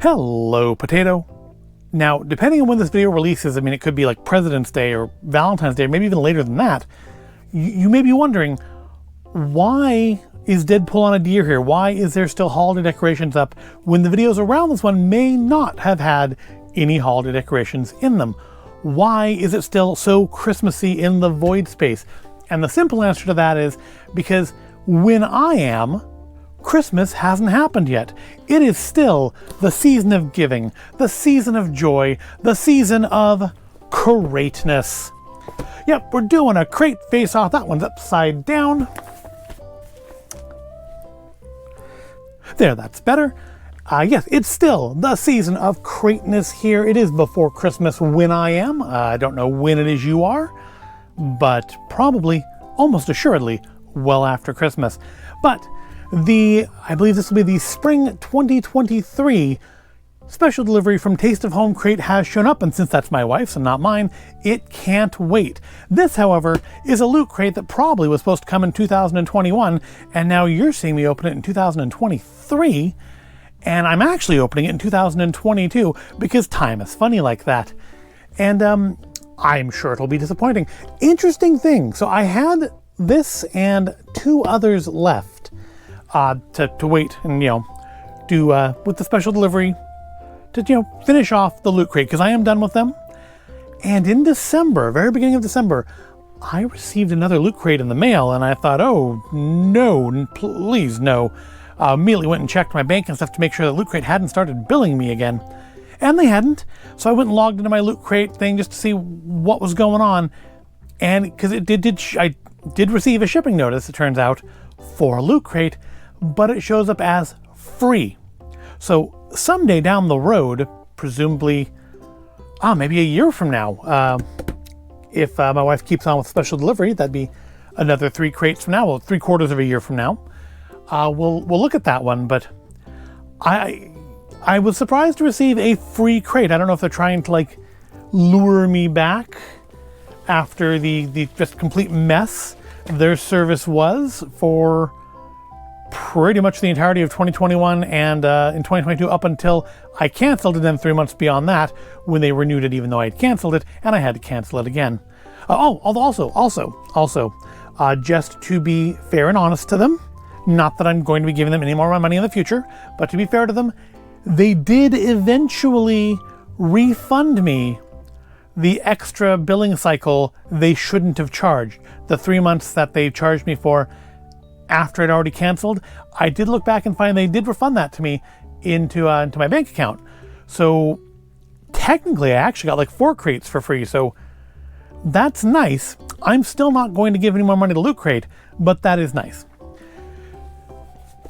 Hello, Potato. Now, depending on when this video releases, I mean, it could be like President's Day or Valentine's Day, or maybe even later than that. You may be wondering, why is Deadpool on a deer here? Why is there still holiday decorations up when the videos around this one may not have had any holiday decorations in them? Why is it still so Christmassy in the void space? And the simple answer to that is because when I am, Christmas hasn't happened yet. It is still the season of giving, the season of joy, the season of crateness. Yep, we're doing a crate face-off. That one's upside down. There, that's better. Yes, it's still the season of crateness here. It is before Christmas when I am. I don't know when it is you are, but probably, almost assuredly, well after Christmas. But I believe this will be the spring 2023 special delivery from Taste of Home crate has shown up, and since that's my wife's and not mine, it can't wait. This, however, is a Loot Crate that probably was supposed to come in 2021, and now you're seeing me open it in 2023, and I'm actually opening it in 2022 because time is funny like that. And I'm sure it'll be disappointing. Interesting thing, so I had this and two others left to wait and, do with the special delivery to, finish off the Loot Crate, because I am done with them. And in December, very beginning of December, I received another Loot Crate in the mail, and I thought, oh, no, please, no. Immediately went and checked my bank and stuff to make sure that Loot Crate hadn't started billing me again. And they hadn't. So I went and logged into my Loot Crate thing just to see what was going on. And because I did receive a shipping notice, it turns out, for a Loot Crate, but it shows up as free. So someday down the road, presumably, maybe a year from now, if my wife keeps on with special delivery, that'd be another 3 crates from now, well, 3/4 of a year from now. We'll look at that one, but I was surprised to receive a free crate. I don't know if they're trying to lure me back after the just complete mess their service was for pretty much the entirety of 2021 and in 2022 up until I canceled it, then 3 months beyond that when they renewed it, even though I had canceled it and I had to cancel it again. Also, just to be fair and honest to them, not that I'm going to be giving them any more of my money in the future, but to be fair to them, they did eventually refund me the extra billing cycle they shouldn't have charged. The 3 months that they charged me for after I'd already canceled, I did look back and find they did refund that to me into my bank account. So technically I actually got 4 crates for free, so that's nice. I'm still not going to give any more money to Loot Crate, but that is nice.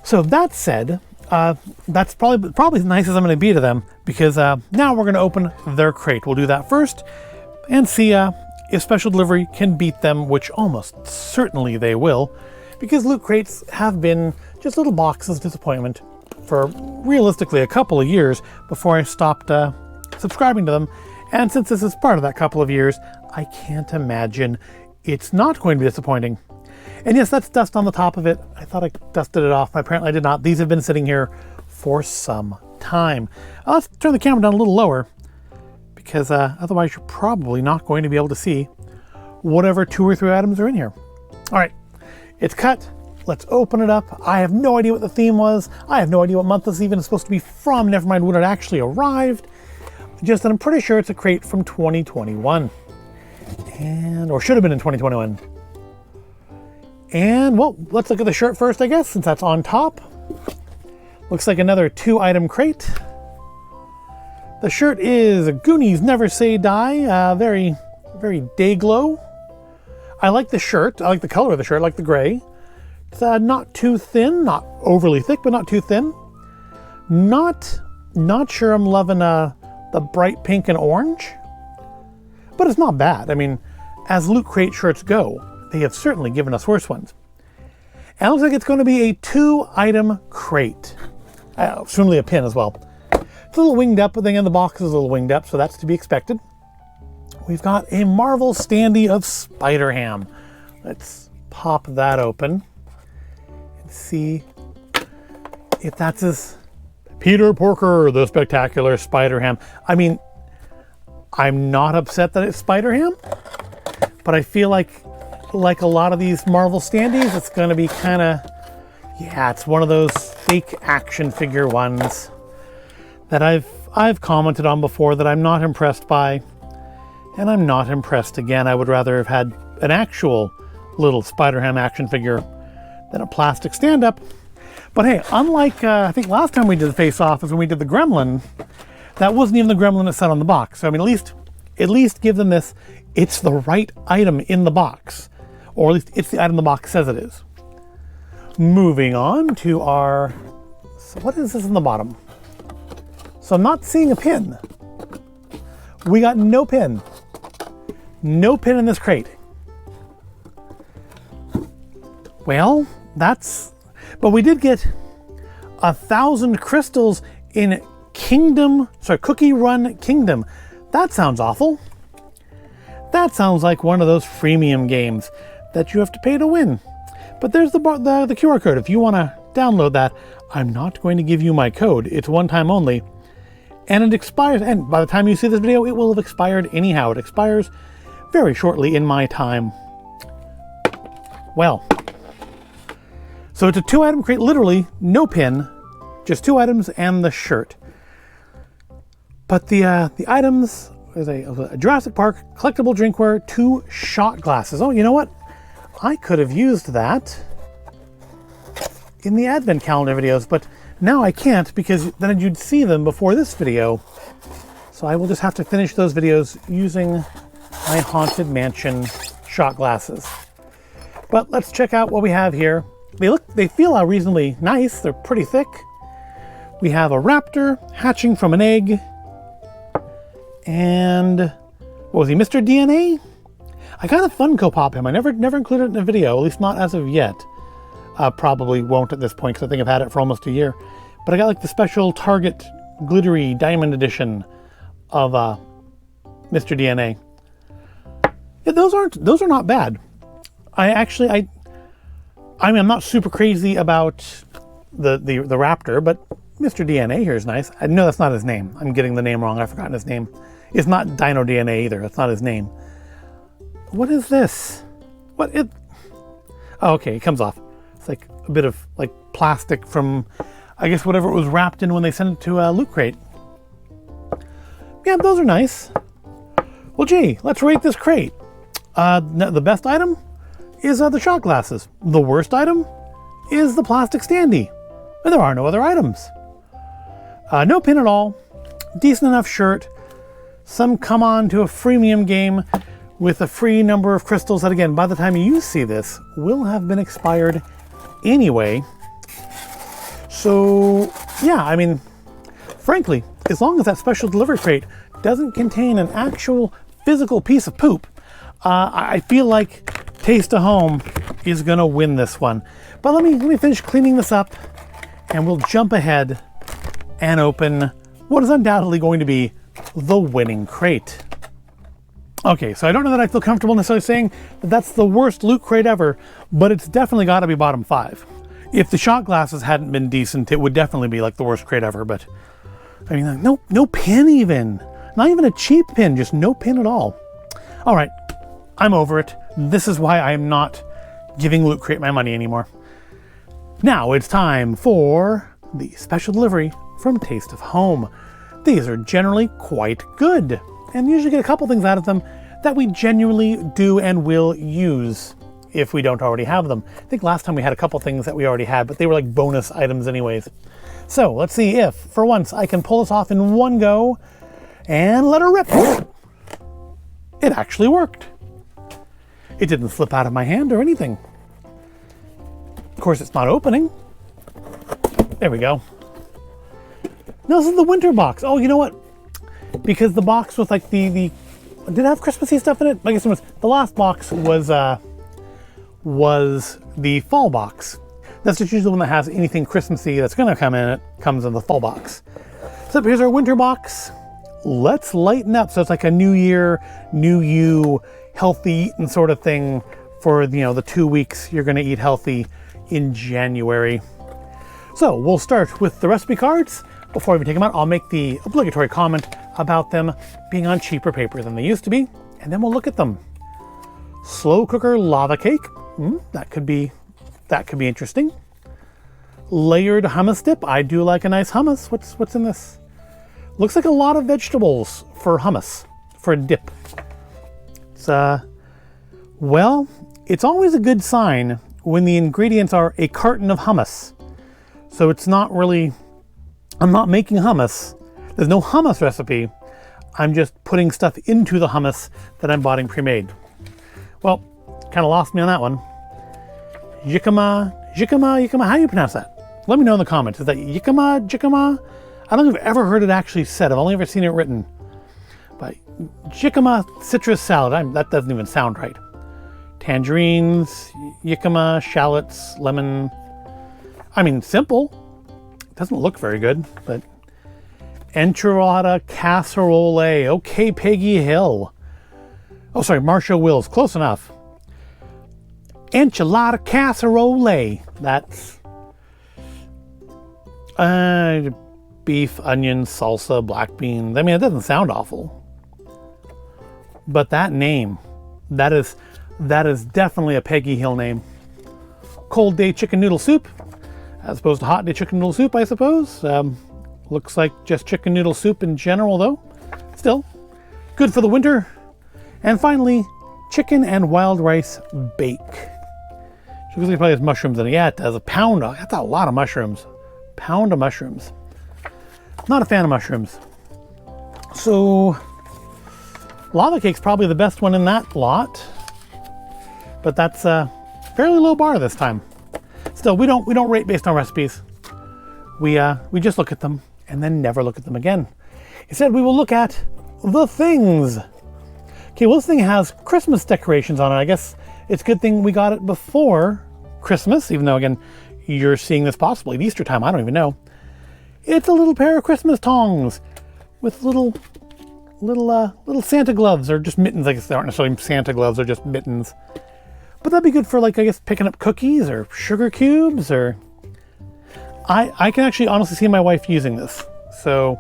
So that said, that's probably as nice as I'm going to be to them, because now we're going to open their crate. We'll do that first and see if special delivery can beat them, which almost certainly they will, because Loot Crates have been just little boxes of disappointment for realistically a couple of years before I stopped subscribing to them. And since this is part of that couple of years, I can't imagine it's not going to be disappointing. And yes, that's dust on the top of it. I thought I dusted it off. Apparently I did not. These have been sitting here for some time. Let's turn the camera down a little lower, because otherwise you're probably not going to be able to see whatever 2 or 3 items are in here. All right, it's cut. Let's open it up. I have no idea what the theme was. I have no idea what month this even is supposed to be from, never mind when it actually arrived. Just that I'm pretty sure it's a crate from 2021. Or should have been in 2021. And, well, let's look at the shirt first, I guess, since that's on top. Looks like another 2-item crate. The shirt is Goonies Never Say Die. Very, very day glow. I like the shirt. I like the color of the shirt. I like the gray. It's not too thin, not overly thick, but not too thin. Not sure I'm loving the bright pink and orange, but it's not bad. I mean, as Loot Crate shirts go, they have certainly given us worse ones. And it looks like it's going to be a 2-item crate. Certainly a pin as well. It's a little winged up, but the end of the box is a little winged up, so that's to be expected. We've got a Marvel standee of Spider-Ham. Let's pop that open and see if that's as Peter Porker, the Spectacular Spider-Ham. I mean, I'm not upset that it's Spider-Ham, but I feel like a lot of these Marvel standees, it's going to be kind of, yeah, it's one of those fake action figure ones that I've commented on before that I'm not impressed by, and I'm not impressed again. I would rather have had an actual little Spider-Ham action figure than a plastic stand-up. But hey, unlike I think last time we did the face-off is when we did the Gremlin, that wasn't even the Gremlin that sat on the box. So I mean, at least give them this. It's the right item in the box, or at least it's the item the box says it is. Moving on to our, so what is this in the bottom? So I'm not seeing a pin. We got no pin. No pin in this crate. Well, but we did get 1,000 crystals in Cookie Run Kingdom. That sounds awful. That sounds like one of those freemium games that you have to pay to win. But there's the QR code. If you want to download that, I'm not going to give you my code. It's one time only. And it expires, and by the time you see this video, it will have expired anyhow. It expires very shortly in my time. Well, so it's a 2-item crate, literally no pin, just 2 items and the shirt. But the items is a Jurassic Park collectible drinkware, 2 shot glasses. Oh, you know what? I could have used that in the advent calendar videos, but now I can't because then you'd see them before this video. So I will just have to finish those videos using my Haunted Mansion shot glasses. But let's check out what we have here. They feel reasonably nice. They're pretty thick. We have a raptor hatching from an egg. And what was he, Mr. DNA? I got a Funko Pop him. I never included it in a video, at least not as of yet. Probably won't at this point because I think I've had it for almost a year. But I got like the special Target glittery diamond edition of Mr. DNA. Yeah, those are not bad. I'm not super crazy about the raptor, but Mr. DNA here is nice. I know that's not his name. I'm getting the name wrong. I've forgotten his name. It's not Dino DNA either. That's not his name. What is this? Oh, okay, it comes off. It's like a bit of like plastic from, I guess, whatever it was wrapped in when they sent it to Loot Crate. Yeah, those are nice. Well, gee, let's rate this crate. The best item is the shot glasses. The worst item is the plastic standee. And there are no other items. No pin at all. Decent enough shirt. Some come on to a freemium game with a free number of crystals that, again, by the time you see this, will have been expired anyway. So, yeah, I mean, frankly, as long as that special delivery crate doesn't contain an actual physical piece of poop, I feel like Taste of Home is going to win this one. But let me finish cleaning this up, and we'll jump ahead and open what is undoubtedly going to be the winning crate. Okay, so I don't know that I feel comfortable necessarily saying that that's the worst loot crate ever, but it's definitely got to be bottom 5. If the shot glasses hadn't been decent, it would definitely be like the worst crate ever, but I mean, no pin even. Not even a cheap pin, just no pin at all. All right, I'm over it. This is why I am not giving Loot Crate my money anymore. Now it's time for the special delivery from Taste of Home. These are generally quite good, and usually get a couple things out of them that we genuinely do and will use if we don't already have them. I think last time we had a couple things that we already had, but they were like bonus items anyways. So let's see if, for once, I can pull this off in one go and let her rip. It actually worked. It didn't slip out of my hand or anything. Of course, it's not opening. There we go. No, this is the winter box. Oh, you know what? Because the box with like did it have Christmassy stuff in it? I guess it was. The last box was the fall box. That's just usually the one that has anything Christmassy that's going to come in. It comes in the fall box. So here's our winter box. Let's lighten up. So it's like a new year, new you, healthy eating sort of thing for, you know, the 2 weeks you're going to eat healthy in January. So we'll start with the recipe cards. before I even take them out, I'll make the obligatory comment about them being on cheaper paper than they used to be, and then we'll look at them. Slow cooker lava cake. That could be interesting. Layered hummus dip. I do like a nice hummus. What's in this? Looks like a lot of vegetables for hummus, for a dip. It's well, it's always a good sign when the ingredients are a carton of hummus. So it's not really, I'm not making hummus. There's no hummus recipe. I'm just putting stuff into the hummus that I'm buying pre-made. Well, kind of lost me on that one. Jicama, how do you pronounce that? Let me know in the comments. Is that jicama? I don't think I've ever heard it actually said. I've only ever seen it written. But jicama citrus salad, that doesn't even sound right. Tangerines, jicama, shallots, lemon. I mean, simple. It doesn't look very good, but enchilada casserole. Okay, Peggy Hill. Oh, sorry, Marsha Wills. Close enough. Enchilada casserole. That's beef, onion, salsa, black beans. I mean, it doesn't sound awful. But that name, that is definitely a Peggy Hill name. Cold day chicken noodle soup, as opposed to hot day chicken noodle soup, I suppose. Looks like just chicken noodle soup in general, though. Still, good for the winter. And finally, chicken and wild rice bake. She looks like it probably has mushrooms in it. Yeah, it does. That's a lot of mushrooms. Pound of mushrooms. Not a fan of mushrooms. So, lava cake's probably the best one in that lot. But that's a fairly low bar this time. Still, we don't rate based on recipes. We just look at them and then never look at them again. Instead, we will look at the things. Okay, well, this thing has Christmas decorations on it. I guess it's a good thing we got it before Christmas, even though, again, you're seeing this possibly at Easter time. I don't even know. It's a little pair of Christmas tongs with little Santa gloves, or just mittens. I guess they aren't necessarily Santa gloves, they're just mittens. But that'd be good for, like, I guess, picking up cookies or sugar cubes, or... I can actually honestly see my wife using this. So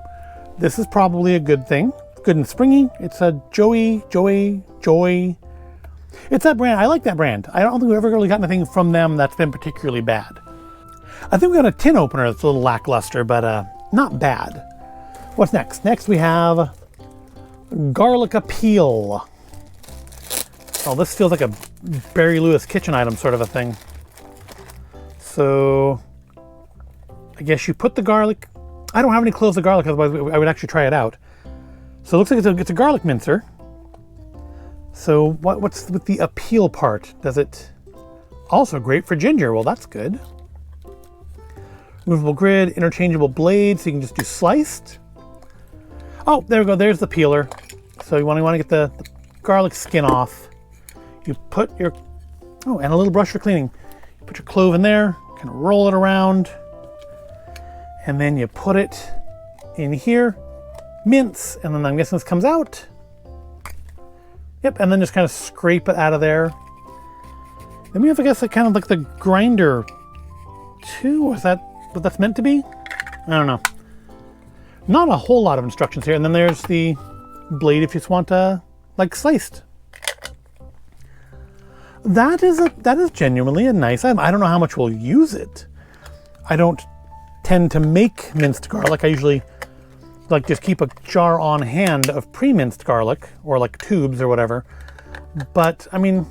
this is probably a good thing. Good and springy. It's a Joy. It's that brand. I like that brand. I don't think we've ever really gotten anything from them that's been particularly bad. I think we got a tin opener that's a little lackluster, but not bad. What's next? Next we have garlic appeal. Oh, this feels like a Barry Lewis kitchen item sort of a thing. So I guess you put the garlic. I don't have any cloves of garlic, otherwise I would actually try it out. So it looks like it's a garlic mincer. So what's with the appeal part? Does it also great for ginger? Well, that's good. Movable grid, interchangeable blades, so you can just do sliced. Oh, there we go. There's the peeler. So you want to get the garlic skin off. You put your and a little brush for cleaning. You put your clove in there, kind of roll it around, and then you put it in here. Mince, and then I'm guessing this comes out. Yep, and then just kind of scrape it out of there. Then we have, I guess, kind of like the grinder too. Is that what that's meant to be? I don't know. Not a whole lot of instructions here. And then there's the blade if you just want to, like, sliced. That is genuinely a nice item. I don't know how much we'll use it. I don't tend to make minced garlic. I usually like just keep a jar on hand of pre-minced garlic, or like tubes or whatever. But I mean,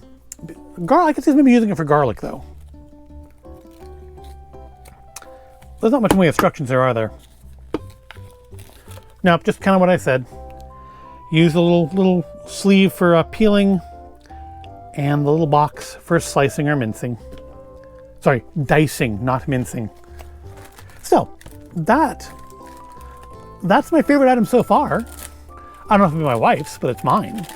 garlic, I could see maybe using it for garlic though. There's not much in the way of instructions there, are there? No, just kind of what I said. Use the little sleeve for peeling, and the little box for slicing or mincing. Sorry, dicing, not mincing. So, that's my favorite item so far. I don't know if it'll be my wife's, but it's mine.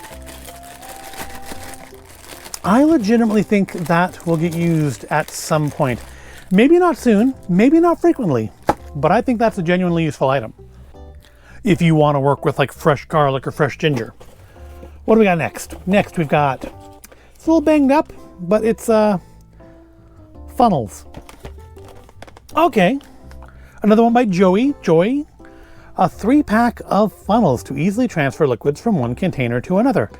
I legitimately think that will get used at some point. Maybe not soon, maybe not frequently, but I think that's a genuinely useful item. If you want to work with like fresh garlic or fresh ginger. What do we got next? Next we've got, it's a little banged up, but it's funnels. Okay, another one by Joy. a 3-pack of funnels to easily transfer liquids from one container to another.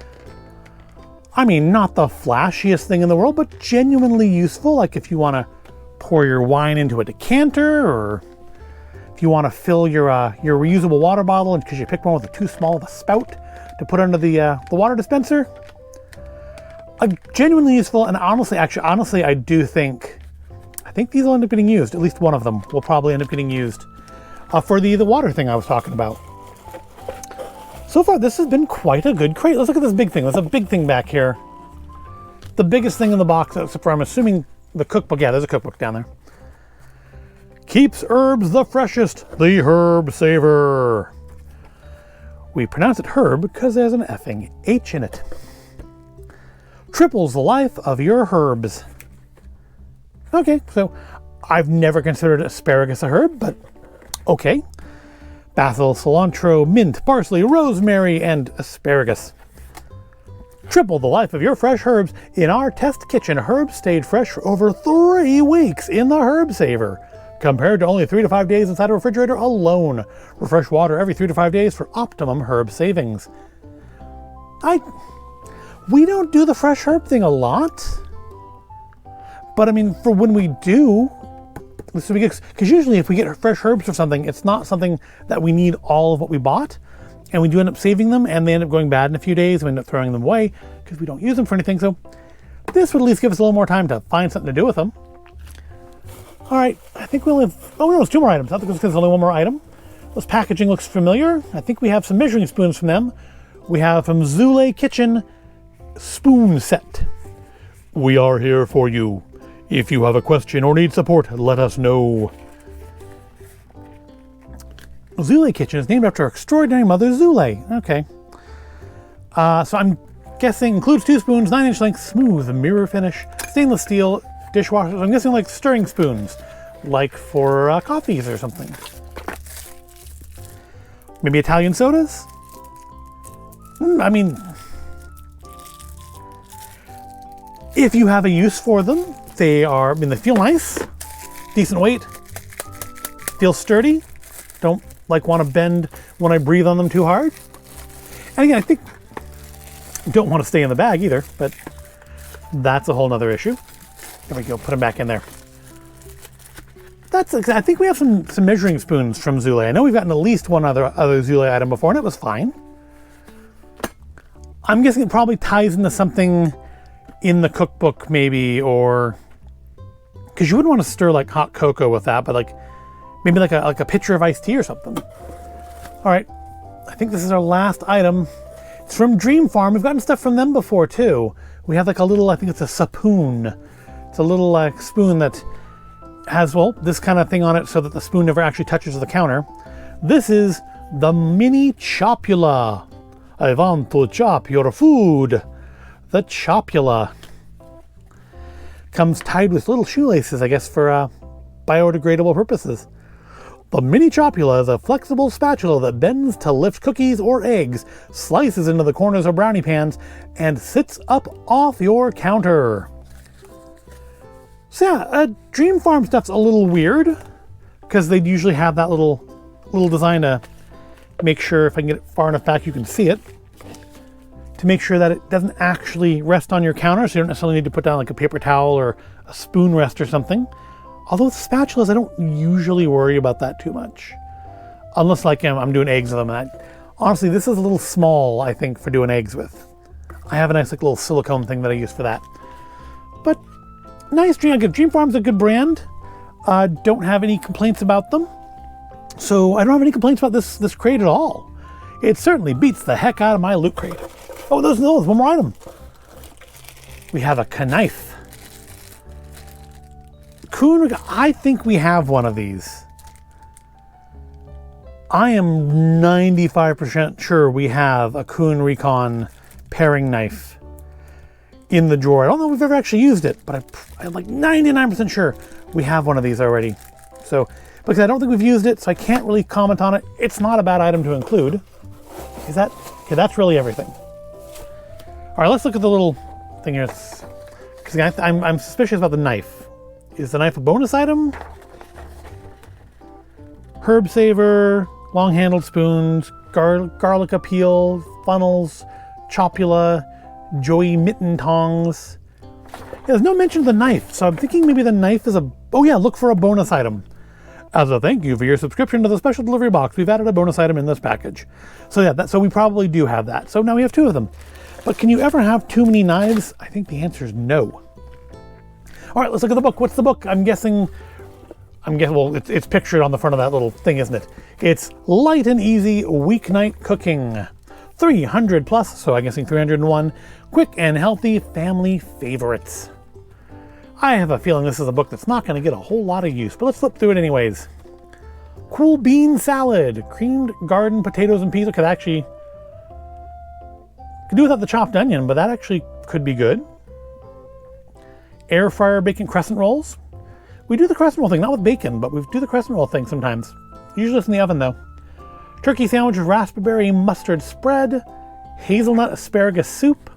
I mean, not the flashiest thing in the world, but genuinely useful. Like if you want to pour your wine into a decanter, or if you want to fill your reusable water bottle because you picked one with too small of a spout to put under the water dispenser. Genuinely useful, and honestly, I do think these will end up getting used. At least one of them will probably end up getting used for the water thing I was talking about. So far, this has been quite a good crate. Let's look at this big thing. There's a big thing back here. The biggest thing in the box, except for I'm assuming the cookbook. Yeah, there's a cookbook down there. Keeps herbs the freshest, the Herb Saver. We pronounce it herb because there's an effing H in it. Triples the life of your herbs. Okay, so I've never considered asparagus a herb, but okay. Basil, cilantro, mint, parsley, rosemary, and asparagus. Triple the life of your fresh herbs. In our test kitchen, herbs stayed fresh for over 3 weeks in the Herb Saver, compared to only 3 to 5 days inside a refrigerator alone. Refresh water every 3 to 5 days for optimum herb savings. We don't do the fresh herb thing a lot, but I mean, for when we do, this would be good, because usually if we get fresh herbs or something, it's not something that we need all of what we bought, and we do end up saving them, and they end up going bad in a few days. We end up throwing them away because we don't use them for anything. So this would at least give us a little more time to find something to do with them. All right, I think we only have, no, it's 2 more items. I think there's only 1 more item. This packaging looks familiar. I think we have some measuring spoons from them. We have from Zule Kitchen spoon set. We are here for you. If you have a question or need support, let us know. Zule Kitchen is named after extraordinary mother Zule. Okay. So I'm guessing includes 2 spoons, 9-inch length, smooth mirror finish, stainless steel dishwashers. I'm guessing like stirring spoons, like for coffees or something. Maybe Italian sodas? I mean, if you have a use for them, they feel nice, decent weight, feel sturdy, don't like want to bend when I breathe on them too hard. And again, I think don't want to stay in the bag either, but that's a whole nother issue. There we go, put them back in there. I think we have some measuring spoons from Zule. I know we've gotten at least one other Zule item before, and it was fine. I'm guessing it probably ties into something in the cookbook maybe, or because you wouldn't want to stir like hot cocoa with that, but maybe like a pitcher of iced tea or something. All right, I think this is our last item. It's from Dream Farm. We've gotten stuff from them before too. We have like a little, I think it's a sapoon. It's a little spoon that has, well, this kind of thing on it so that the spoon never actually touches the counter. This is the Mini Chopula. I want to chop your food. The Chopula. Comes tied with little shoelaces, I guess, for biodegradable purposes. The Mini Chopula is a flexible spatula that bends to lift cookies or eggs, slices into the corners of brownie pans, and sits up off your counter. So yeah, Dream Farm stuff's a little weird, because they'd usually have that little design to make sure, if I can get it far enough back you can see it, to make sure that it doesn't actually rest on your counter, so you don't necessarily need to put down like a paper towel or a spoon rest or something. Although with spatulas, I don't usually worry about that too much. Unless like I'm doing eggs with them. Honestly, this is a little small, I think, for doing eggs with. I have a nice like little silicone thing that I use for that. But nice Dream Farm's a good brand. Don't have any complaints about them. So I don't have any complaints about this crate at all. It certainly beats the heck out of my Loot Crate. Oh, there's one more item. We have a knife. I think we have one of these. I am 95% sure we have a Kuhn Recon paring knife in the drawer. I don't know if we've ever actually used it, but I'm like 99% sure we have one of these already. So, because I don't think we've used it, so I can't really comment on it. It's not a bad item to include. Okay, that's really everything. All right, let's look at the little thing here. Because I'm suspicious about the knife. Is the knife a bonus item? Herb Saver, long-handled spoons, garlic appeal, funnels, chopula, joey mitten tongs. Yeah, there's no mention of the knife, so I'm thinking maybe the knife is oh yeah, look for a bonus item. As a thank you for your subscription to the special delivery box, we've added a bonus item in this package. So yeah, so we probably do have that. So now we have 2 of them. But can you ever have too many knives? I think the answer is no. All right, let's look at the book. What's the book? I'm guessing, well, it's pictured on the front of that little thing, isn't it? It's Light and Easy Weeknight Cooking. 300 plus, so I'm guessing 301 quick and healthy family favorites. I have a feeling this is a book that's not going to get a whole lot of use, but let's flip through it anyways. Cool bean salad, creamed garden potatoes and peas. Okay, that actually could do without the chopped onion, but that actually could be good. Air fryer bacon crescent rolls. We do the crescent roll thing, not with bacon, but we do the crescent roll thing sometimes. Usually it's in the oven though. Turkey sandwich with raspberry mustard spread. Hazelnut asparagus soup.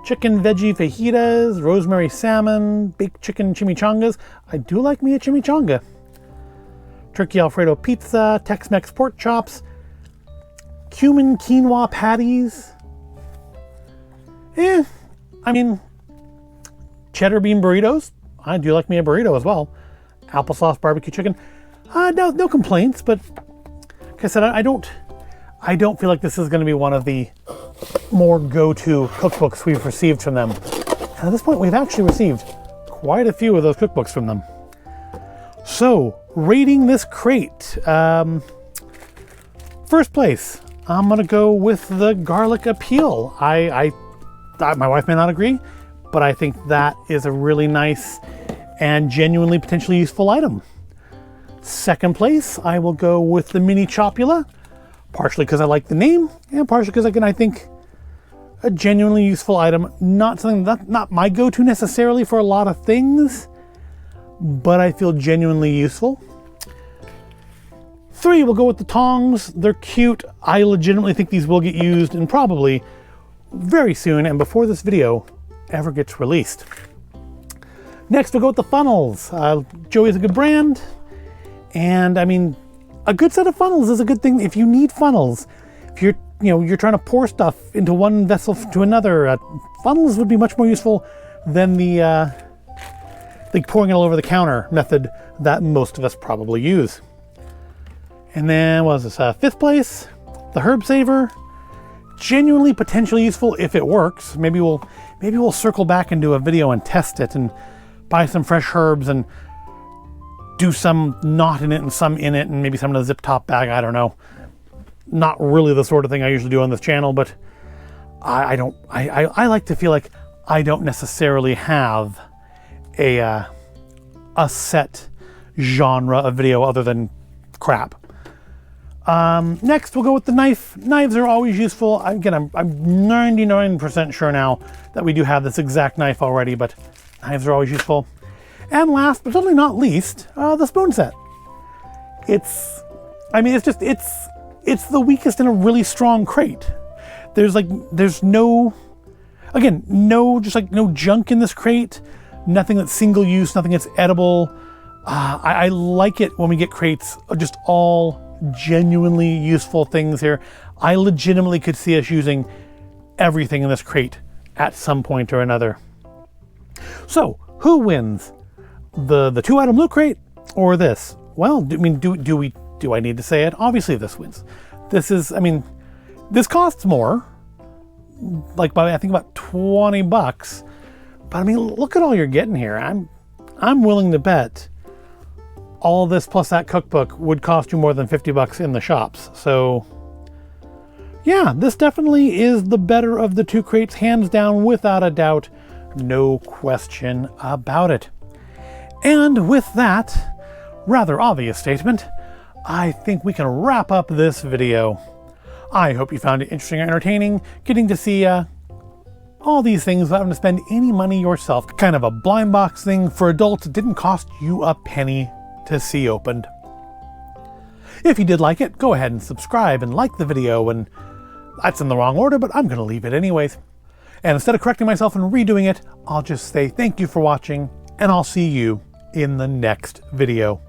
Chicken veggie fajitas, rosemary salmon, baked chicken chimichangas. I do like me a chimichanga. Turkey Alfredo pizza, Tex-Mex pork chops, cumin quinoa patties. I mean, cheddar bean burritos. I do like me a burrito as well. Applesauce barbecue chicken. No complaints, but like I said, I don't feel like this is going to be one of the more go-to cookbooks we've received from them. And at this point, we've actually received quite a few of those cookbooks from them. So, rating this crate. First place, I'm going to go with the garlic appeal. My wife may not agree, but I think that is a really nice and genuinely potentially useful item. Second place, I will go with the mini chopula, partially because I like the name, and partially because I think a genuinely useful item. Not something not my go-to necessarily for a lot of things, but I feel genuinely useful. 3, we'll go with the tongs. They're cute. I legitimately think these will get used, and probably very soon, and before this video ever gets released. Next, we'll go with the funnels. Joey's a good brand, and I mean, a good set of funnels is a good thing. If you need funnels, if you're trying to pour stuff into one vessel to another, funnels would be much more useful than the pouring it all over the counter method that most of us probably use. And then what was this? 5th place, the herb saver. Genuinely potentially useful if it works. Maybe we'll circle back and do a video and test it and buy some fresh herbs and do some not in it and some in it and maybe some in a zip top bag. I don't know. Not really the sort of thing I usually do on this channel, but I like to feel like I don't necessarily have a set genre of video other than crap. Next, we'll go with the knife. Knives are always useful. Again, I'm 99% sure now that we do have this exact knife already, but knives are always useful. And last, but certainly not least, the spoon set. It's the weakest in a really strong crate. There's no junk in this crate. Nothing that's single use, nothing that's edible. I like it when we get crates of just all genuinely useful things here. I legitimately could see us using everything in this crate at some point or another. So, who wins? The 2-item loot crate or this? Well, do I need to say it? Obviously this wins. This costs more, like by I think about $20, but I mean, look at all you're getting here. I'm willing to bet all this plus that cookbook would cost you more than $50 in the shops. So yeah, this definitely is the better of the 2 crates, hands down, without a doubt, no question about it. And with that rather obvious statement, I think we can wrap up this video. I hope you found it interesting and entertaining, getting to see all these things without having to spend any money yourself. Kind of a blind box thing for adults. It didn't cost you a penny to see opened. If you did like it, go ahead and subscribe and like the video, and that's in the wrong order, but I'm going to leave it anyways. And instead of correcting myself and redoing it, I'll just say thank you for watching, and I'll see you in the next video.